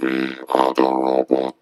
We are the robot.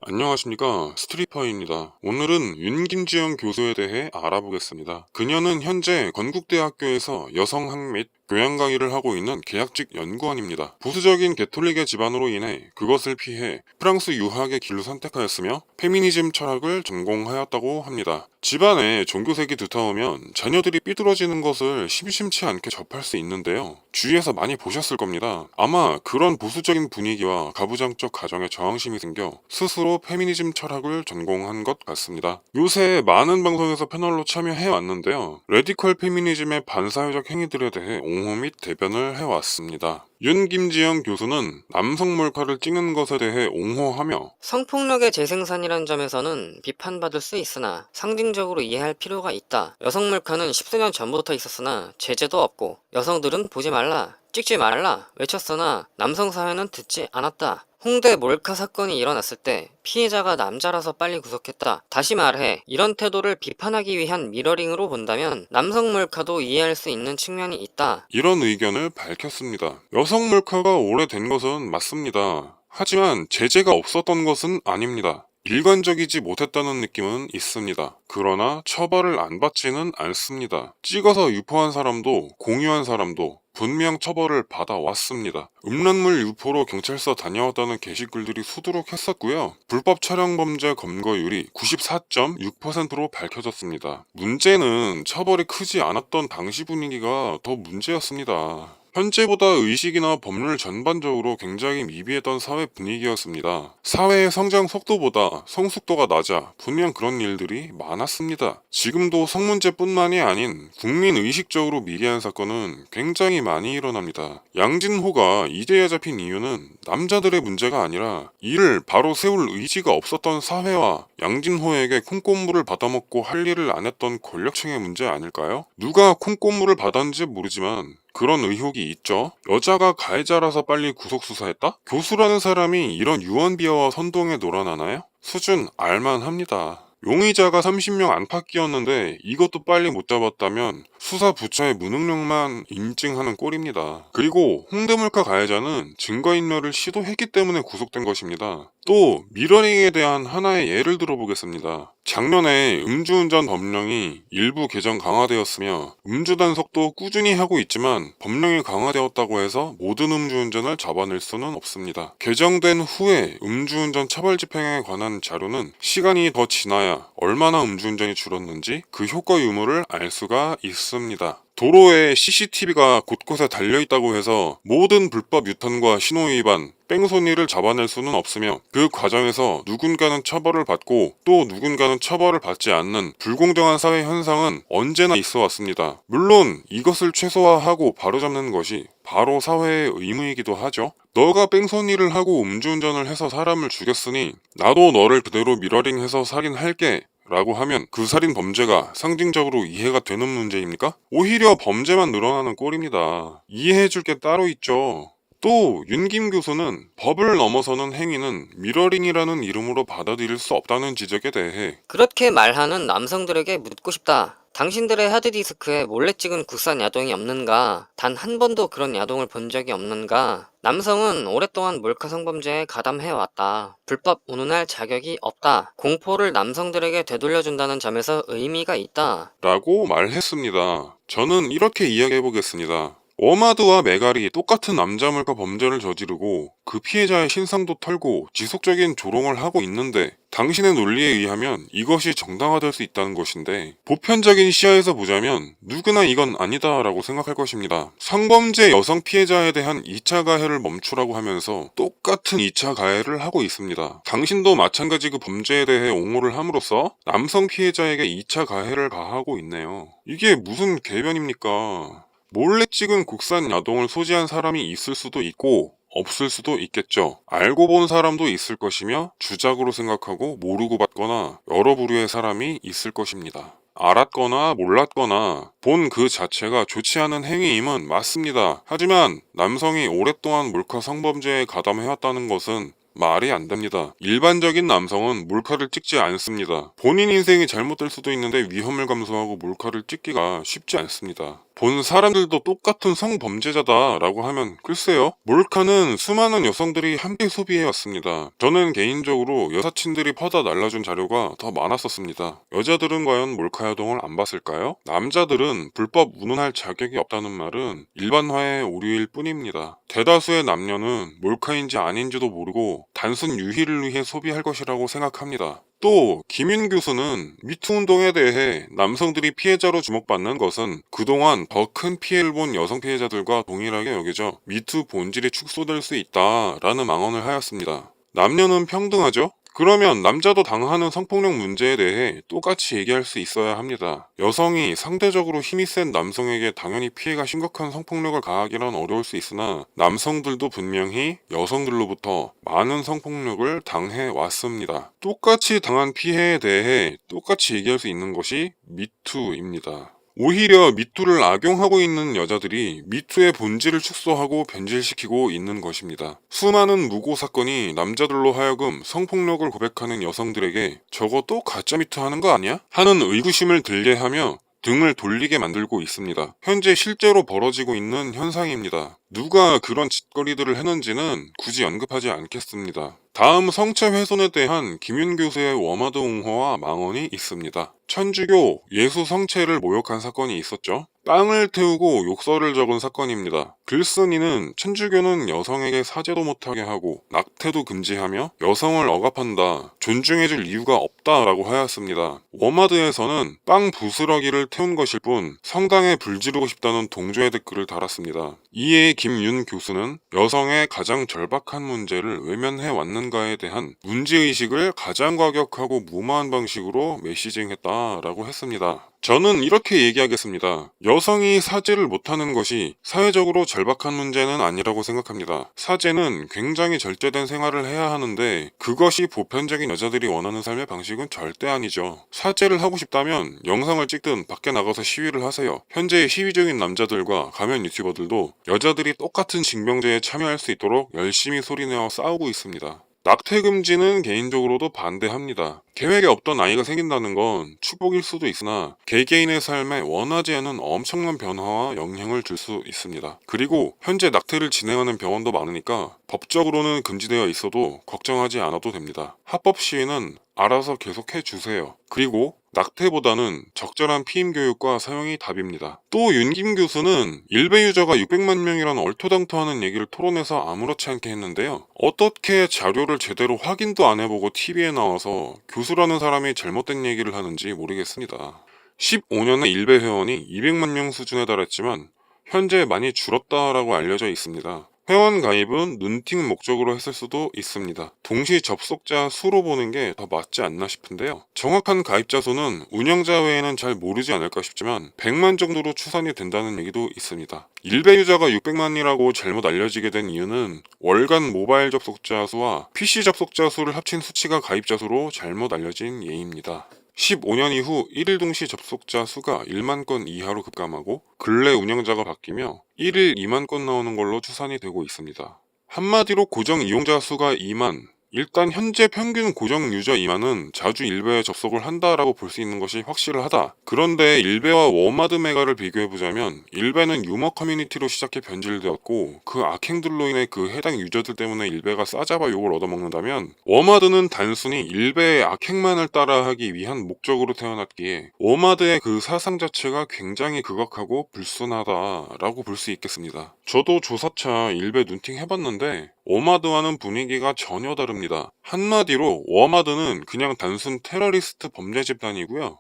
안녕하십니까, 스트리퍼입니다. 오늘은 윤김지영 교수에 대해 알아보겠습니다. 그녀는 현재 건국대학교에서 여성학 및 교양 강의를 하고 있는 계약직 연구원입니다. 보수적인 개톨릭의 집안으로 인해 그것을 피해 프랑스 유학의 길로 선택하였으며 페미니즘 철학을 전공하였다고 합니다. 집안에 종교색이 두터우면 자녀들이 삐뚤어지는 것을 심심치 않게 접할 수 있는데요. 주위에서 많이 보셨을 겁니다. 아마 그런 보수적인 분위기와 가부장적 가정에 저항심이 생겨 스스로 페미니즘 철학을 전공한 것 같습니다. 요새 많은 방송에서 패널로 참여해왔는데요. 레디컬 페미니즘의 반사회적 행위들에 대해 옹호 및 대변을 해왔습니다. 윤김지영 교수는 남성 몰카를 찍는 것에 대해 옹호하며 성폭력의 재생산이란 점에서는 비판받을 수 있으나 상징적으로 이해할 필요가 있다. 여성 몰카는 10수년 전부터 있었으나 제재도 없고 여성들은 보지 말라, 찍지 말라 외쳤으나 남성 사회는 듣지 않았다. 홍대 몰카 사건이 일어났을 때 피해자가 남자라서 빨리 구속했다. 다시 말해 이런 태도를 비판하기 위한 미러링으로 본다면 남성 몰카도 이해할 수 있는 측면이 있다. 이런 의견을 밝혔습니다. 여성 몰카가 오래된 것은 맞습니다. 하지만 제재가 없었던 것은 아닙니다. 일관적이지 못했다는 느낌은 있습니다. 그러나 처벌을 안 받지는 않습니다. 찍어서 유포한 사람도 공유한 사람도 분명 처벌을 받아왔습니다. 음란물 유포로 경찰서 다녀왔다는 게시글들이 수두룩했었고요. 불법 촬영 범죄 검거율이 94.6%로 밝혀졌습니다. 문제는 처벌이 크지 않았던 당시 분위기가 더 문제였습니다. 현재보다 의식이나 법률 전반적으로 굉장히 미비했던 사회 분위기였습니다. 사회의 성장 속도보다 성숙도가 낮아 분명 그런 일들이 많았습니다. 지금도 성문제뿐만이 아닌 국민 의식적으로 미개한 사건은 굉장히 많이 일어납니다. 양진호가 이제야 잡힌 이유는 남자들의 문제가 아니라 이를 바로 세울 의지가 없었던 사회와 양진호에게 콩고물을 받아먹고 할 일을 안 했던 권력층의 문제 아닐까요? 누가 콩고물을 받았는지 모르지만 그런 의혹이 있죠. 여자가 가해자라서 빨리 구속수사했다? 교수라는 사람이 이런 유언비어와 선동에 놀아나나요? 수준 알만합니다. 용의자가 30명 안팎이었는데 이것도 빨리 못 잡았다면 수사 부처의 무능력만 인증하는 꼴입니다. 그리고 홍대몰카 가해자는 증거인멸을 시도했기 때문에 구속된 것입니다. 또 미러링에 대한 하나의 예를 들어보겠습니다. 작년에 음주운전 법령이 일부 개정 강화되었으며 음주단속도 꾸준히 하고 있지만 법령이 강화되었다고 해서 모든 음주운전을 잡아낼 수는 없습니다. 개정된 후에 음주운전 처벌 집행에 관한 자료는 시간이 더 지나야 얼마나 음주운전이 줄었는지 그 효과 유무를 알 수가 있습니다. 도로에 CCTV가 곳곳에 달려있다고 해서 모든 불법 유턴과 신호위반, 뺑소니를 잡아낼 수는 없으며 그 과정에서 누군가는 처벌을 받고 또 누군가는 처벌을 받지 않는 불공정한 사회 현상은 언제나 있어 왔습니다. 물론 이것을 최소화하고 바로잡는 것이 바로 사회의 의무이기도 하죠. 너가 뺑소니를 하고 음주운전을 해서 사람을 죽였으니 나도 너를 그대로 미러링해서 살인할게 라고 하면 그 살인 범죄가 상징적으로 이해가 되는 문제입니까? 오히려 범죄만 늘어나는 꼴입니다. 이해해줄 게 따로 있죠. 또 윤김 교수는 법을 넘어서는 행위는 미러링이라는 이름으로 받아들일 수 없다는 지적에 대해 그렇게 말하는 남성들에게 묻고 싶다. 당신들의 하드디스크에 몰래 찍은 국산 야동이 없는가? 단 한 번도 그런 야동을 본 적이 없는가? 남성은 오랫동안 몰카 성범죄에 가담해왔다. 불법 운운할 자격이 없다. 공포를 남성들에게 되돌려준다는 점에서 의미가 있다. 라고 말했습니다. 저는 이렇게 이야기해보겠습니다. 워마드와 메갈이 똑같은 남자 몰카 범죄를 저지르고 그 피해자의 신상도 털고 지속적인 조롱을 하고 있는데 당신의 논리에 의하면 이것이 정당화될 수 있다는 것인데 보편적인 시야에서 보자면 누구나 이건 아니다 라고 생각할 것입니다. 성범죄 여성 피해자에 대한 2차 가해를 멈추라고 하면서 똑같은 2차 가해를 하고 있습니다. 당신도 마찬가지 그 범죄에 대해 옹호를 함으로써 남성 피해자에게 2차 가해를 가하고 있네요. 이게 무슨 개변입니까? 몰래 찍은 국산 야동을 소지한 사람이 있을 수도 있고 없을 수도 있겠죠. 알고 본 사람도 있을 것이며 주작으로 생각하고 모르고 봤거나 여러 부류의 사람이 있을 것입니다. 알았거나 몰랐거나 본 그 자체가 좋지 않은 행위임은 맞습니다. 하지만 남성이 오랫동안 몰카 성범죄에 가담해왔다는 것은 말이 안 됩니다. 일반적인 남성은 몰카를 찍지 않습니다. 본인 인생이 잘못될 수도 있는데 위험을 감수하고 몰카를 찍기가 쉽지 않습니다. 본 사람들도 똑같은 성범죄자다라고 하면 글쎄요. 몰카는 수많은 여성들이 함께 소비해왔습니다. 저는 개인적으로 여사친들이 퍼다 날라준 자료가 더 많았었습니다. 여자들은 과연 몰카 여동을 안 봤을까요? 남자들은 불법 운운할 자격이 없다는 말은 일반화의 오류일 뿐입니다. 대다수의 남녀는 몰카인지 아닌지도 모르고 단순 유희를 위해 소비할 것이라고 생각합니다. 또 김윤 교수는 미투 운동에 대해 남성들이 피해자로 주목받는 것은 그동안 더 큰 피해를 본 여성 피해자들과 동일하게 여겨져 미투 본질이 축소될 수 있다라는 망언을 하였습니다. 남녀는 평등하죠? 그러면 남자도 당하는 성폭력 문제에 대해 똑같이 얘기할 수 있어야 합니다. 여성이 상대적으로 힘이 센 남성에게 당연히 피해가 심각한 성폭력을 가하기란 어려울 수 있으나 남성들도 분명히 여성들로부터 많은 성폭력을 당해 왔습니다. 똑같이 당한 피해에 대해 똑같이 얘기할 수 있는 것이 미투입니다. 오히려 미투를 악용하고 있는 여자들이 미투의 본질을 축소하고 변질시키고 있는 것입니다. 수많은 무고 사건이 남자들로 하여금 성폭력을 고백하는 여성들에게 저것도 가짜 미투 하는 거 아니야? 하는 의구심을 들게 하며 등을 돌리게 만들고 있습니다. 현재 실제로 벌어지고 있는 현상입니다. 누가 그런 짓거리들을 했는지는 굳이 언급하지 않겠습니다. 다음 성체 훼손에 대한 김윤 교수의 워마드 옹호와 망언이 있습니다. 천주교 예수 성체를 모욕한 사건이 있었죠. 빵을 태우고 욕설을 적은 사건입니다. 글쓴이는 천주교는 여성에게 사죄도 못하게 하고 낙태도 금지하며 여성을 억압한다, 존중해줄 이유가 없다라고 하였습니다. 워마드에서는 빵 부스러기를 태운 것일 뿐 성당에 불 지르고 싶다는 동조의 댓글을 달았습니다. 이에 김윤 교수는 여성의 가장 절박한 문제를 외면해 왔는가에 대한 문제의식을 가장 과격하고 무모한 방식으로 메시징했다라고 했습니다. 저는 이렇게 얘기하겠습니다. 여성이 사죄를 못하는 것이 사회적으로 절박한 문제는 아니라고 생각합니다. 사죄는 굉장히 절제된 생활을 해야 하는데 그것이 보편적인 여자들이 원하는 삶의 방식은 절대 아니죠. 사죄를 하고 싶다면 영상을 찍든 밖에 나가서 시위를 하세요. 현재 시위적인 남자들과 가면 유튜버들도 여자들이 똑같은 징병제에 참여할 수 있도록 열심히 소리내어 싸우고 있습니다. 낙태 금지는 개인적으로도 반대합니다. 계획에 없던 아이가 생긴다는 건 축복일 수도 있으나 개개인의 삶에 원하지 않은 엄청난 변화와 영향을 줄 수 있습니다. 그리고 현재 낙태를 진행하는 병원도 많으니까 법적으로는 금지되어 있어도 걱정하지 않아도 됩니다. 합법 시위는 알아서 계속해 주세요. 그리고 낙태보다는 적절한 피임 교육과 사용이 답입니다. 또 윤김 교수는 일베 유저가 600만 명이라는 얼토당토하는 얘기를 토론해서 아무렇지 않게 했는데요. 어떻게 자료를 제대로 확인도 안 해보고 TV에 나와서 교수라는 사람이 잘못된 얘기를 하는지 모르겠습니다. 15년에 일베 회원이 200만 명 수준에 달했지만 현재 많이 줄었다라고 알려져 있습니다. 회원 가입은 눈팅 목적으로 했을 수도 있습니다. 동시 접속자 수로 보는 게 더 맞지 않나 싶은데요. 정확한 가입자 수는 운영자 외에는 잘 모르지 않을까 싶지만 100만 정도로 추산이 된다는 얘기도 있습니다. 일베 유저가 600만이라고 잘못 알려지게 된 이유는 월간 모바일 접속자 수와 PC 접속자 수를 합친 수치가 가입자 수로 잘못 알려진 예입니다. 15년 이후 1일 동시 접속자 수가 1만 건 이하로 급감하고 근래 운영자가 바뀌며 1일 2만 건 나오는 걸로 추산이 되고 있습니다. 한마디로 고정 이용자 수가 2만, 일단 현재 평균 고정 유저 2만은 자주 일베에 접속을 한다라고 볼 수 있는 것이 확실하다. 그런데 일베와 워마드 메가를 비교해보자면 일베는 유머 커뮤니티로 시작해 변질되었고 그 악행들로 인해 그 해당 유저들 때문에 일베가 싸잡아 욕을 얻어먹는다면 워마드는 단순히 일베의 악행만을 따라하기 위한 목적으로 태어났기에 워마드의 그 사상 자체가 굉장히 극악하고 불순하다라고 볼 수 있겠습니다. 저도 조사차 일베 눈팅 해봤는데 워마드와는 분위기가 전혀 다릅니다. 한마디로 워마드는 그냥 단순 테러리스트 범죄 집단이고요.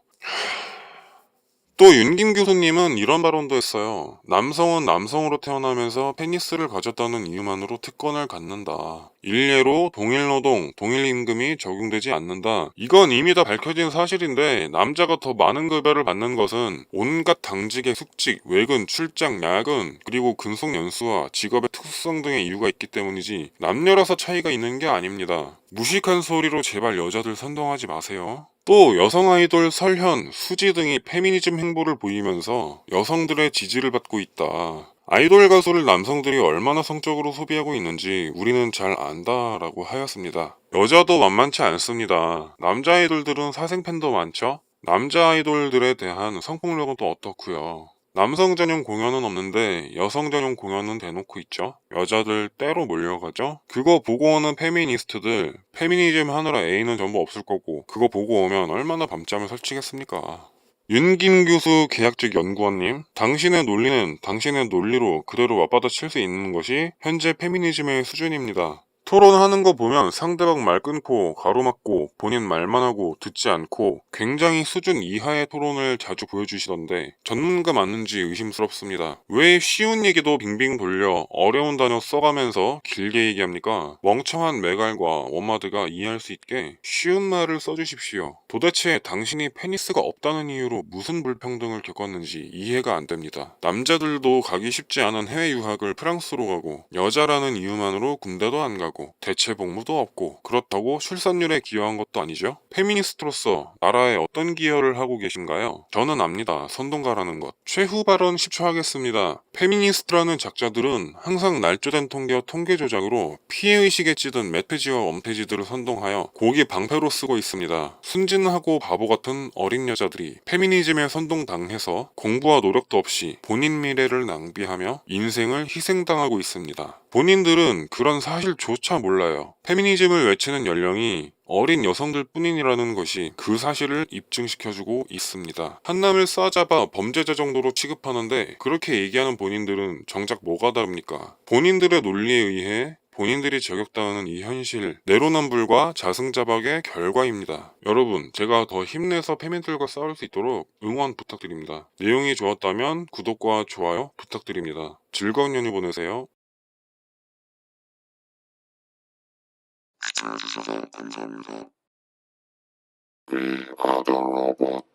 또 윤김 교수님은 이런 발언도 했어요. 남성은 남성으로 태어나면서 페니스를 가졌다는 이유만으로 특권을 갖는다. 일례로 동일노동, 동일임금이 적용되지 않는다. 이건 이미 다 밝혀진 사실인데 남자가 더 많은 급여를 받는 것은 온갖 당직의 숙직, 외근, 출장, 야근, 그리고 근속 연수와 직업의 특수성 등의 이유가 있기 때문이지 남녀라서 차이가 있는 게 아닙니다. 무식한 소리로 제발 여자들 선동하지 마세요. 또 여성 아이돌 설현, 수지 등이 페미니즘 행보를 보이면서 여성들의 지지를 받고 있다. 아이돌 가수를 남성들이 얼마나 성적으로 소비하고 있는지 우리는 잘 안다라고 하였습니다. 여자도 만만치 않습니다. 남자 아이돌들은 사생 팬도 많죠? 남자 아이돌들에 대한 성폭력은 또 어떻고요? 남성 전용 공연은 없는데 여성 전용 공연은 대놓고 있죠? 여자들 때로 몰려가죠? 그거 보고 오는 페미니스트들, 페미니즘 하느라 애인은 전부 없을 거고 그거 보고 오면 얼마나 밤잠을 설치겠습니까? 윤긴 교수 계약직 연구원님, 당신의 논리는 당신의 논리로 그대로 맞받아칠 수 있는 것이 현재 페미니즘의 수준입니다. 토론하는 거 보면 상대방 말 끊고 가로막고 본인 말만 하고 듣지 않고 굉장히 수준 이하의 토론을 자주 보여주시던데 전문가 맞는지 의심스럽습니다. 왜 쉬운 얘기도 빙빙 돌려 어려운 단어 써가면서 길게 얘기합니까? 멍청한 메갈과 워마드가 이해할 수 있게 쉬운 말을 써주십시오. 도대체 당신이 페니스가 없다는 이유로 무슨 불평등을 겪었는지 이해가 안 됩니다. 남자들도 가기 쉽지 않은 해외 유학을 프랑스로 가고 여자라는 이유만으로 군대도 안 가고 대체 복무도 없고 그렇다고 출산율에 기여한 것도 아니죠? 페미니스트로서 나라에 어떤 기여를 하고 계신가요? 저는 압니다. 선동가라는 것. 최후 발언 10초 하겠습니다. 페미니스트라는 작자들은 항상 날조된 통계와 통계 조작으로 피해의식에 찌든 멧돼지와 웜돼지들을 선동하여 고기 방패로 쓰고 있습니다. 순진하고 바보 같은 어린 여자들이 페미니즘에 선동당해서 공부와 노력도 없이 본인 미래를 낭비하며 인생을 희생당하고 있습니다. 본인들은 그런 사실조차 몰라요. 페미니즘을 외치는 연령이 어린 여성들 뿐이라는 것이 그 사실을 입증시켜주고 있습니다. 한남을 싸잡아 범죄자 정도로 취급하는데 그렇게 얘기하는 본인들은 정작 뭐가 다릅니까? 본인들의 논리에 의해 본인들이 저격당하는 이 현실, 내로남불과 자승자박의 결과입니다. 여러분, 제가 더 힘내서 페민들과 싸울 수 있도록 응원 부탁드립니다. 내용이 좋았다면 구독과 좋아요 부탁드립니다. 즐거운 연휴 보내세요. 시청해주셔서 감사합니다. We are the robot.